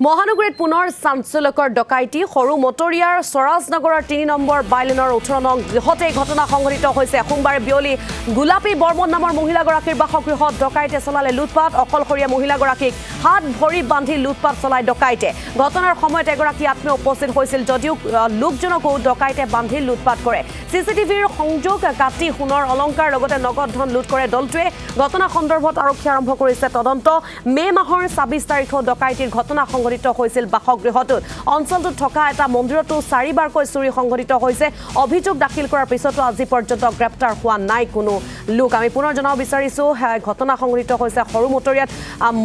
মহানগৰীত পুনৰ চাঞ্চল্যকৰ ডকাইতি সৰু মটৰিয়াৰ স্বৰাজনগৰৰ ৩ নম্বৰ বাইলেনৰ ১৮ নং গৃহতে ঘটনা সংঘটিত হৈছে। সোমবাৰে বিয়লি গোলাপী বৰ্মন নামৰ মহিলাগৰাকীৰ বাসগৃহত ডকাইতে চলালে লুটপাট। অকলশৰীয়া মহিলাগৰাকীক হাত ভৰি বান্ধি লুটপাট চলাই ডকাইতে। ঘটনাৰ সময়ত এগৰাকী আত্মীয় উপস্থিত হৈছিল যদিও লোকজনকো ডকাইতে বান্ধি লুটপাট কৰে। চিচিটিভিৰ সংযোগ কাটি সোণৰ অলংকাৰ লগতে নগদ ধন লুট কৰে দলটোৱে। ঘটনা সন্দৰ্ভত আৰক্ষী আৰম্ভ কৰিছে তদন্ত। মে মাহৰ ২৬ তাৰিখেও ডকাইতিৰ ঘটনা সংঘটিত হৈছিল বাসগৃহটোত। অঞ্চলটোত থকা এটা মন্দিৰতো ৪বাৰকৈ চুৰি সংঘটিত হৈছে। অভিযোগ দাখিল কৰাৰ পিছতো আজি পৰ্যন্ত গ্ৰেপ্তাৰ হোৱা নাই কোনো লোক। আমি পুনৰ জনাব বিচাৰিছোঁ ঘটনা সংঘটিত হৈছে সৰু মটৰিয়াত।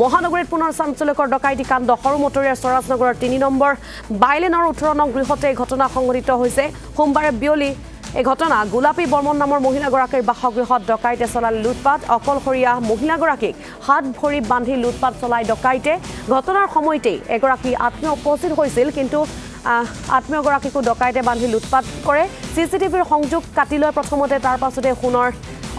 মহানগৰীত পুনৰ চাঞ্চল্যকৰ ডকাইতি কাণ্ড সৰু মটৰিয়াৰ স্বৰাজনগৰৰ ৩ নম্বৰ বাইলেনৰ ১৮ নং গৃহতে ঘটনা সংঘটিত হৈছে। সোমবাৰে বিয়লি এই ঘটনা গোলাপী বৰ্মন নামৰ মহিলাগৰাকীৰ বাসগৃহত ডকাইতে চলালে লুটপাট। অকলশৰীয়া মহিলাগৰাকীক হাত ভৰি বান্ধি লুটপাট চলাই ডকাইতে। ঘটনাৰ সময়তেই এগৰাকী আত্মীয় উপস্থিত হৈছিল, কিন্তু আত্মীয়গৰাকীকো ডকাইতে বান্ধি লুটপাট কৰে। চিচিটিভিৰ সংযোগ কাটি লয় প্ৰথমতে, তাৰ পাছতে সোণৰ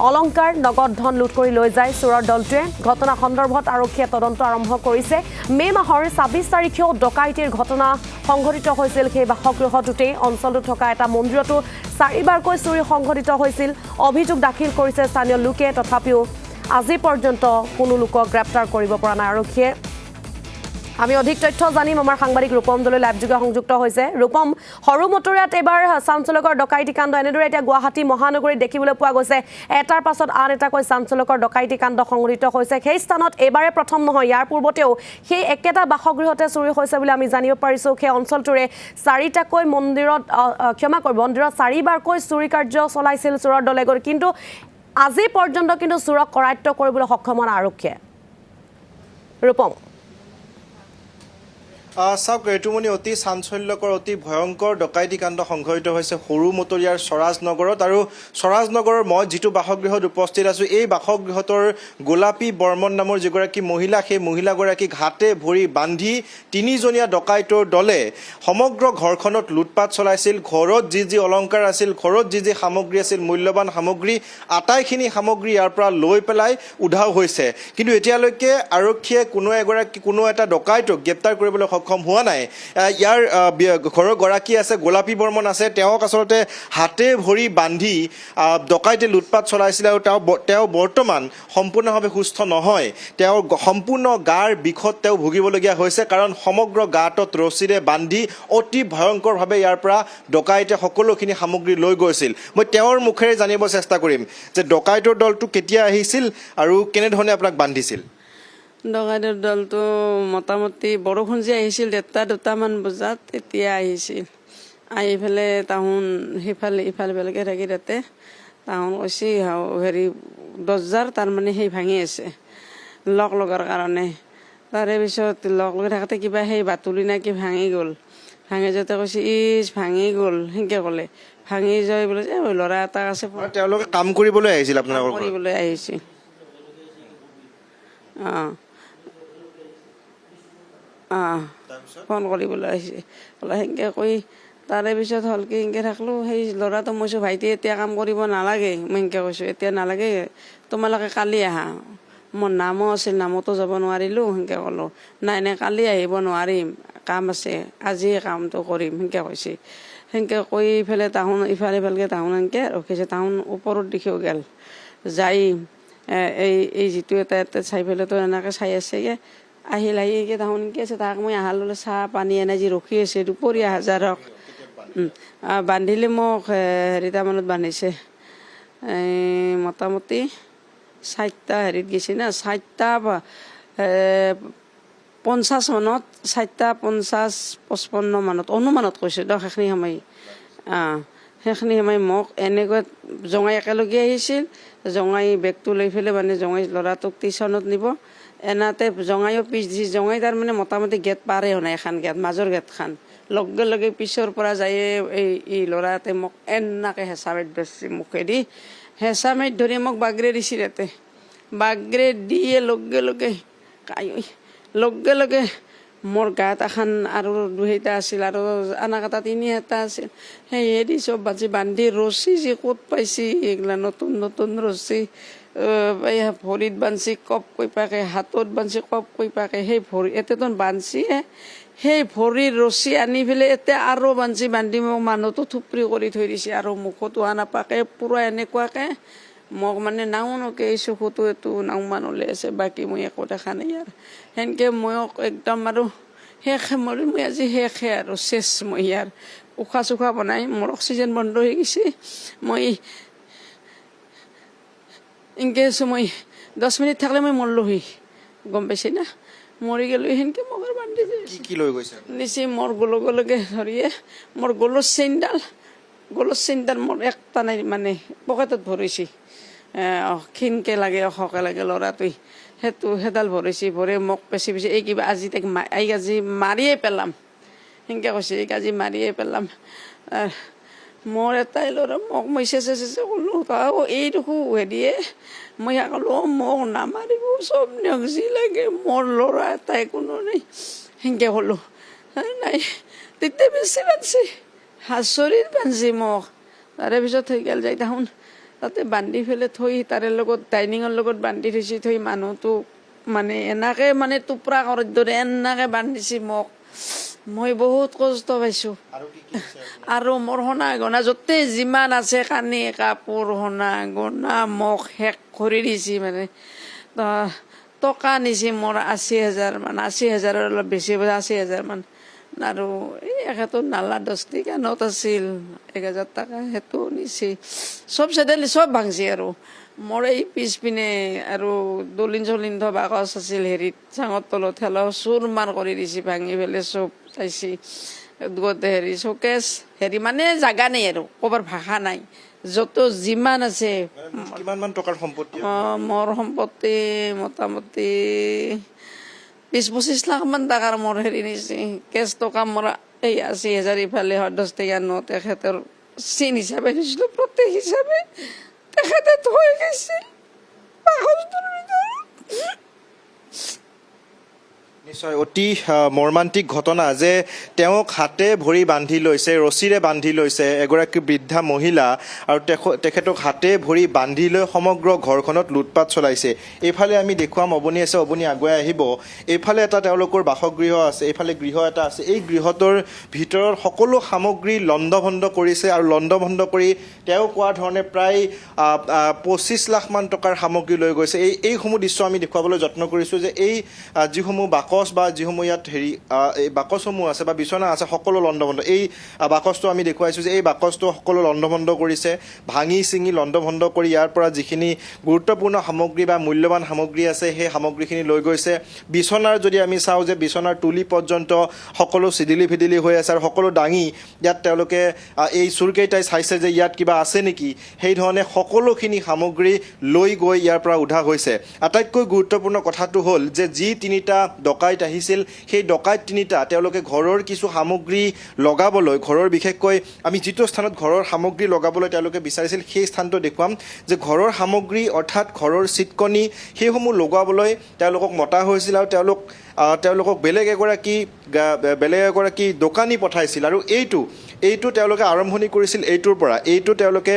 অলংকাৰ নগদ ধন লুট কৰি লৈ যায় চোৰৰ দলটোৱে। ঘটনা সন্দৰ্ভত আৰক্ষীয়ে তদন্ত আৰম্ভ কৰিছে। মে মাহৰ ২৬ তাৰিখেও ডকাইতিৰ ঘটনা সংঘটিত হৈছিল সেই বাসগৃহটোতেই। অঞ্চলটোত থকা এটা মন্দিৰতো ৪বাৰকৈ চুৰি সংঘটিত হৈছিল। অভিযোগ দাখিল কৰিছে স্থানীয় লোকে, তথাপিও আজি পৰ্যন্ত কোনো লোকক গ্ৰেপ্তাৰ কৰিব পৰা নাই আৰক্ষীয়ে। আমি অধিক তথ্য জানিম। আমাৰ সাংবাদিক ৰূপম দলৈ লাইভযোগে সংযুক্ত হৈছে। ৰূপম, সৰু মটৰিয়াত এইবাৰ চাঞ্চল্যকৰ ডকাইতি কাণ্ড এনেদৰে এতিয়া গুৱাহাটী মহানগৰীত দেখিবলৈ পোৱা গৈছে। এটাৰ পাছত আন এটাকৈ চাঞ্চল্যকৰ ডকাইতি কাণ্ড সংঘটিত হৈছে। সেই স্থানত এইবাৰে প্ৰথম নহয়, ইয়াৰ পূৰ্বতেও সেই একেটা বাসগৃহতে চুৰি হৈছে বুলি আমি জানিব পাৰিছোঁ। সেই অঞ্চলটোৰে ৪টাকৈ মন্দিৰত মন্দিৰত ৪বাৰকৈ চুৰি কাৰ্য চলাইছিল চোৰৰ দলে, কিন্তু আজি পৰ্যন্ত কিন্তু চোৰক কৰায়ত্ব কৰিবলৈ সক্ষম হোৱা নাই আৰক্ষীয়ে। ৰূপম, চাওক ঋতুমণি, অতি চাঞ্চল্যকৰ অতি ভয়ংকৰ ডকাইতি কাণ্ড সংঘটিত হৈছে সৰু মটৰিয়াৰ স্বৰাজনগৰত। আৰু স্বৰাজনগৰৰ মই যিটো বাসগৃহত উপস্থিত আছোঁ, এই বাসগৃহটোৰ গোলাপী বৰ্মন নামৰ যিগৰাকী মহিলা, সেই মহিলাগৰাকীক হাতে ভৰি বান্ধি ৩জনীয়া ডকাইতৰ দলে সমগ্ৰ ঘৰখনত লুটপাট চলাইছিল। ঘৰত যি যি অলংকাৰ আছিল, ঘৰত যি যি সামগ্ৰী আছিল, মূল্যৱান সামগ্ৰী, আটাইখিনি সামগ্ৰী ইয়াৰ পৰা লৈ পেলাই উধাও হৈছে। কিন্তু এতিয়ালৈকে আৰক্ষীয়ে কোনো এটা ডকাইতক গ্ৰেপ্তাৰ কৰিবলৈ সক্ষম হোৱা নাই। ইয়াৰ ঘৰৰ গৰাকী আছে, গোলাপী বৰ্মন আছে, তেওঁক আচলতে হাতে ভৰি বান্ধি ডকাইতে লুটপাট চলাইছিলে। আৰু তেওঁ বৰ্তমান সম্পূৰ্ণভাৱে সুস্থ নহয়। তেওঁৰ সম্পূৰ্ণ গাৰ বিষত তেওঁ ভুগিবলগীয়া হৈছে, কাৰণ সমগ্ৰ গাটোত ৰছীৰে বান্ধি অতি ভয়ংকৰভাৱে ইয়াৰ পৰা ডকাইতে সকলোখিনি সামগ্ৰী লৈ গৈছিল। মই তেওঁৰ মুখেৰে জানিব চেষ্টা কৰিম যে ডকাইতৰ দলটো কেতিয়া আহিছিল আৰু কেনেধৰণে আপোনাক বান্ধিছিল। ডকাইতৰ দলটো মোটামুটি বৰষুণ যে আহিছিল ১:২টামান বজাত, তেতিয়া আহিছিল। আহি পেলাই তাহোন ইফালে বেলেগে থাকি তাতে তাহোন কৈছে দৰ্জাৰ তাৰমানে সেই ভাঙি আছে লগ লগাৰ কাৰণে। তাৰে পিছত লগ লগাই থাকোঁতে কিবা সেই বাতুলি নে কি ভাঙি গ'ল। ভাঙি যাওঁতে কৈছে ভাঙি গ'ল, সেনেকৈ ক'লে। ভাঙি যাই বোলে যে ল'ৰা এটা আছে, তেওঁলোকে কাম কৰিবলৈ আহিছিল, আপোনালোকৰ কৰিবলৈ আহিছিল। ফোন কৰিবলৈ আহিছে বোলে, সেনেকৈ কৈ তাৰে পিছত হ'ল কি সেনেকৈ থাকলোঁ। সেই ল'ৰাটো মই কৈছোঁ ভাইটি এতিয়া কাম কৰিব নালাগে, মই সেনেকৈ কৈছোঁ, এতিয়া নালাগে, তোমালোকে কালি আহা। মোৰ নামো আছিল, নামতো যাব নোৱাৰিলোঁ, সেনেকৈ ক'লোঁ। নাই কালি আহিব নোৱাৰিম, কাম আছে, আজিয়ে কামটো কৰিম, সেনেকৈ কৈছে। সেনেকৈ কৈ পেলাই তাহোন ইফালে তাহোন সেনেকৈ ৰখিছে। তাহোন ওপৰত দেখিও গ'ল যাই এই যিটো এটা চাই পেলাইতো এনেকৈ চাই আছে। আহি তাহোন কি আছে, তাক মই আহাৰ ল'লে চাহ পানী এনে যি ৰখি আছে দুপৰীয়া হাজাৰক বান্ধিলে মোক হেৰিটামানত বান্ধিছে। মোটামুটি ৪টা হেৰিত গৈছে না, ৪:৫০ মানত, ৪:৫০-৫৫ মানত অনুমানত কৈছোঁ দিয়ক। সেইখিনি সময় মোক এনেকৈ জঙাই একেলগে আহিছিল। জঙাই বেগটো লৈ পেলাই মানে জঙাই ল'ৰাটোক টিউশ্যনত নিব। এনাতে জঙাইও পিছ দিছে। জঙাই তাৰমানে মোটামুটি গেট পাৰে হোৱা নাই, এখন গেট মাজৰ গেটখন। লগে লগে পিছৰ পৰা যায় এই ল'ৰাটোৱে মোক এনেকৈ হেঁচা মাৰি ধৰিছে, মুখেদি হেঁচা মাৰি ধৰি মোক বাগৰে দিছে। তাতে বাগৰে দিয়ে লগে লগে মোৰ গাত এখন আৰু ২-এটা আছিল, আৰু আনাকাটা ৩-এটা আছিল। সেয়েদি চব বান্ধি ৰছী যে ক'ত পাইছে এইগিলা নতুন ৰছী ভৰিত বান্ধছি কপ কৈ পাকে, হাতত বান্ধছি কপ কৈ পাকে, সেই ভৰি এতেতো বান্ধছি সেই ভৰিৰ ৰছী আনি পেলাই এতিয়া আৰু বান্ধি মোক মানুহটো থুপৰি কৰি থৈ দিছে আৰু মুখতো নাপাকে পূৰা এনেকুৱাকৈ মোক মানে নাওনকে এই চকুটো এইটো নাওমান ওলাই আছে বাকী মই একো দেখা নাই আৰু সেনেকৈ ময়ক একদম আৰু শেষে মই আজি শেষে আৰু চেচ মই ইয়াৰ উশাহ চুশাহ বনাই মোৰ অক্সিজেন বন্ধ হৈ গৈছে মই এনেকৈ আছোঁ মই 10 মিনিট থাকিলে মই মৰলোহি গম পাইছে না মৰি গ'লো সেনেকৈ মোক আৰু বান্ধি কি লৈ গৈছে নিচি মোৰ গলকে ধৰিয়ে মোৰ গলৰ চেইনডাল মোৰ একটা নাই মানে পকেটত ভৰিছে ক্ষীণকৈ লাগে অখকৈ লাগে ল'ৰাটোৱে সেইডাল ভৰিছে ভৰি মোক পেচি এই কিবা আজি তাইক আজি মাৰিয়ে পেলাম সেনেকৈ কৈছে এইক আজি মাৰিয়ে পেলাম মোৰ এটাই ল'ৰা মোক মই চেঁচে ক'লোঁ এইডোখো হেৰিয়ে মই ক'লোঁ মোক নামাৰিব চব নিয়ক যি লাগে মোৰ ল'ৰা এটাই কোনো নাই সেনেকৈ ক'লোঁ নাই তেতিয়া বেছি বান্ধছে হাঁচৰিত বান্ধছে মোক তাৰে পিছত থৈ গ'ল যাই তাহোন তাতে বান্ধি পেলাই থৈ তাৰে লগত ডাইনিঙৰ লগত বান্ধি থৈছে থৈ মানুহটো মানে এনেকৈ মানে টুপৰা কৰাৰ দৰে এনেকৈ বান্ধিছে মোক মই বহুত কষ্ট পাইছোঁ আৰু মোৰ সোণা গহনা য'তে যিমান আছে কানি কাপোৰ সোণা গহনা মোক শেষ কৰি দিছে মানে টকা নিছে মোৰ 80,000 মান 80,000 অলপ বেছি 80,000 মান আৰু এই এখেতৰ নালা 10 টকা নোট আছিল 1,000 টকা সেইটো নিছে চব চেদেলি চব ভাঙছে আৰু মোৰ এই পিছপিনে আৰু দলিন চলিন থোৱা বাকচ আছিল হেৰিত চাঙৰ তলত হেলাও চুৰমাৰ কৰি দিছে ভাঙি পেলাই চব চাইছে গোটেই হেৰি চকেছ হেৰি মানে জাগা নাই আৰু ক'বাৰ ভাষা নাই যত যিমান আছে কিমানমান টকাৰ সম্পত্তি মোৰ সম্পত্তি মোটামুটি 20-25 লাখ মান টকাৰ মোৰ হেৰি নিছে কেছ টকা মোৰ এই 80,000 ইফালে 10 টকা নোট তেখেতৰ চিন হিচাপে দিছিলোঁ প্ৰত্যেক হিচাপে তেখেতে থৈ গৈছিল বাকচটোৰ ভিতৰত নিশ্চয় অতি মৰ্মান্তিক ঘটনা যে তেওঁক হাতে ভৰি বান্ধি লৈছে ৰছীৰে বান্ধি লৈছে এগৰাকী বৃদ্ধা মহিলা আৰু তেখেতক হাতে ভৰি বান্ধি লৈ সমগ্ৰ ঘৰখনত লুটপাট চলাইছে এইফালে আমি দেখুৱাম অবনী আছে অবনী আগুৱাই আহিব এইফালে এটা তেওঁলোকৰ বাসগৃহ আছে এইফালে গৃহ এটা আছে এই গৃহটোৰ ভিতৰৰ সকলো সামগ্ৰী লণ্ডভণ্ড কৰিছে আৰু লণ্ডভণ্ড কৰি তেওঁ কোৱা ধৰণে প্ৰায় 25 লাখ মান টকাৰ সামগ্ৰী লৈ গৈছে এইসমূহ দৃশ্য আমি দেখুৱাবলৈ যত্ন কৰিছোঁ যে এই যিসমূহ বাকচ বা যিসমূহ ইয়াত হেৰি এই বাকচসমূহ আছে বা বিচনা আছে সকলো লণ্ডভণ্ড এই বাকচটো আমি দেখুৱাইছোঁ যে এই বাকচটো সকলো লণ্ডভণ্ড কৰিছে ভাঙি চিঙি লণ্ডভণ্ড কৰি ইয়াৰ পৰা যিখিনি গুৰুত্বপূৰ্ণ সামগ্ৰী বা মূল্যৱান সামগ্ৰী আছে সেই সামগ্ৰীখিনি লৈ গৈছে বিচনাৰ যদি আমি চাওঁ যে বিচনাৰ তুলি পৰ্যন্ত সকলো চিদিলি ভিদিলি হৈ আছে আৰু সকলো দাঙি ইয়াত তেওঁলোকে এই চোৰকেইটাই চাইছে যে ইয়াত কিবা আছে নেকি সেই ধৰণে সকলোখিনি সামগ্ৰী লৈ গৈ ইয়াৰ পৰা উদ্ধাৰ হৈছে আটাইতকৈ গুৰুত্বপূৰ্ণ কথাটো হ'ল যে যি তিনিটা ডকাইত আহিছিল সেই ডকাইত তিনিটা তেওঁলোকে ঘৰৰ কিছু সামগ্ৰী লগাবলৈ ঘৰৰ বিশেষকৈ আমি যিটো স্থানত ঘৰৰ সামগ্ৰী লগাবলৈ তেওঁলোকে বিচাৰিছিল সেই স্থানটো দেখুৱাম যে ঘৰৰ সামগ্ৰী অৰ্থাৎ ঘৰৰ চিটকনি সেইসমূহ লগাবলৈ তেওঁলোকক মতা হৈছিল আৰু তেওঁলোকক বেলেগ এগৰাকী দোকানী পঠাইছিল আৰু এইটো তেওঁলোকে আৰম্ভণি কৰিছিল এইটোৰ পৰা এইটো তেওঁলোকে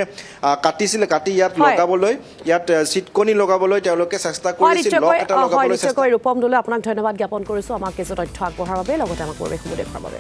কাটি ইয়াত লগাবলৈ ইয়াত চিটকনি লগাবলৈ তেওঁলোকে চেষ্টা কৰিছিল লক এটা লগাবলৈ চেষ্টা ৰূপম দলে আপোনাক ধন্যবাদ জ্ঞাপন কৰিছোঁ আমাক কিছু তথ্য আগবঢ়াৰ বাবে লগতে আমাক পৰিৱেশসমূহ দেখুৱাৰ বাবে